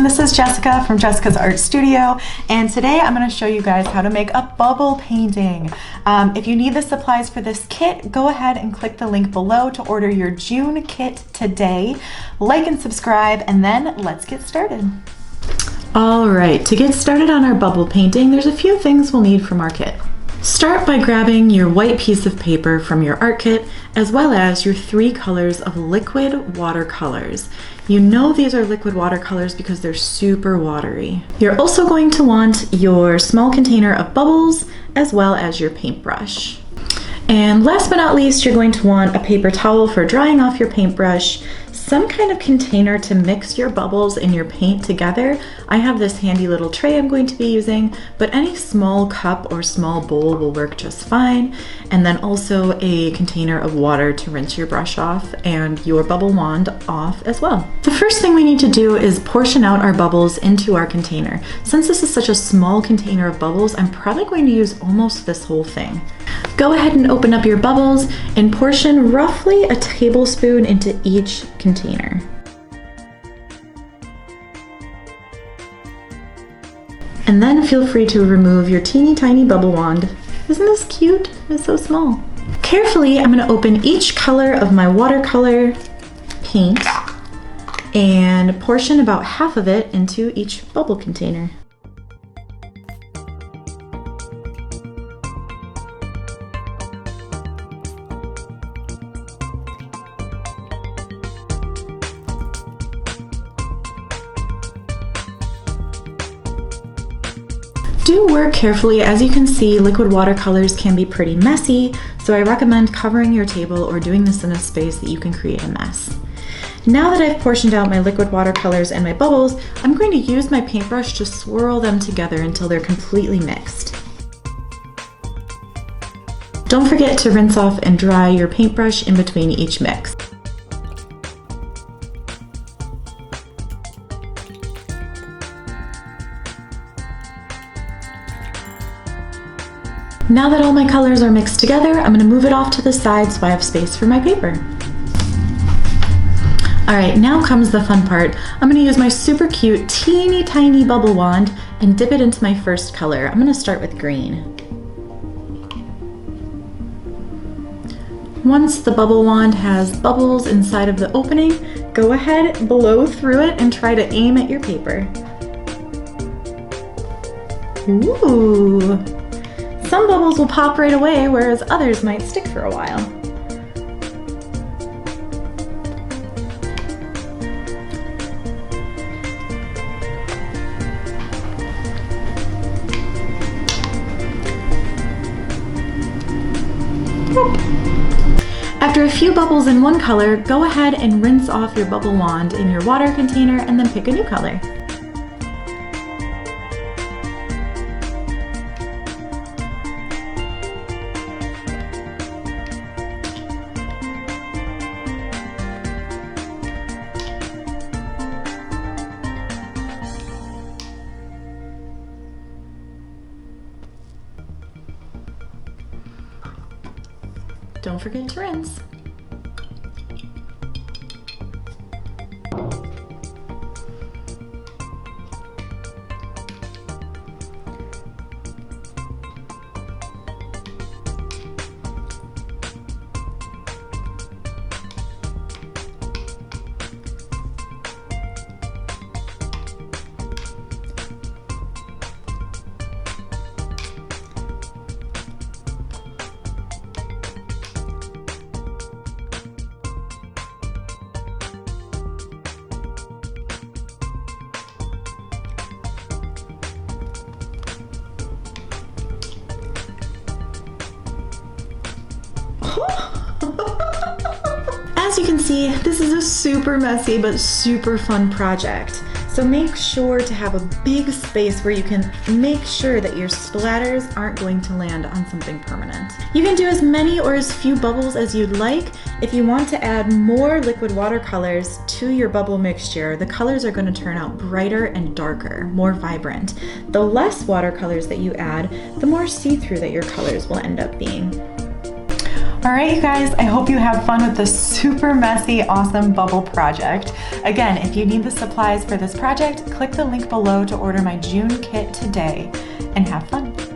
everyone, this is Jessica from Jessica's Art Studio, and today I'm going to show you guys how to make a bubble painting. If you need the supplies for this kit, go ahead and click the link below to order your June kit today. Like and subscribe, and then let's get started. Alright, to get started on our bubble painting, there's a few things we'll need from our kit. Start by grabbing your white piece of paper from your art kit, as well as your 3 colors of liquid watercolors. You know these are liquid watercolors because they're super watery. You're also going to want your small container of bubbles, as well as your paintbrush. And last but not least, you're going to want a paper towel for drying off your paintbrush, some kind of container to mix your bubbles and your paint together. I have this handy little tray I'm going to be using, but any small cup or small bowl will work just fine. And then also a container of water to rinse your brush off and your bubble wand off as well. The first thing we need to do is portion out our bubbles into our container. Since this is such a small container of bubbles, I'm probably going to use almost this whole thing. Go ahead and open up your bubbles and portion roughly a tablespoon into each container. And then feel free to remove your teeny tiny bubble wand. Isn't this cute? It's so small. Carefully, I'm going to open each color of my watercolor paint and portion about half of it into each bubble container. Do work carefully. As you can see, liquid watercolors can be pretty messy, so I recommend covering your table or doing this in a space that you can create a mess. Now that I've portioned out my liquid watercolors and my bubbles, I'm going to use my paintbrush to swirl them together until they're completely mixed. Don't forget to rinse off and dry your paintbrush in between each mix. Now that all my colors are mixed together, I'm going to move it off to the side so I have space for my paper. Alright, now comes the fun part. I'm going to use my super cute, teeny tiny bubble wand and dip it into my first color. I'm going to start with green. Once the bubble wand has bubbles inside of the opening, go ahead, blow through it, and try to aim at your paper. Ooh! Some bubbles will pop right away, whereas others might stick for a while. After a few bubbles in one color, go ahead and rinse off your bubble wand in your water container and then pick a new color. Don't forget to rinse. As you can see, this is a super messy but super fun project. So make sure to have a big space where you can make sure that your splatters aren't going to land on something permanent. You can do as many or as few bubbles as you'd like. If you want to add more liquid watercolors to your bubble mixture, the colors are going to turn out brighter and darker, more vibrant. The less watercolors that you add, the more see-through that your colors will end up being. All right, you guys, I hope you have fun with this super messy, awesome bubble project. Again, if you need the supplies for this project, click the link below to order my June kit today, and have fun.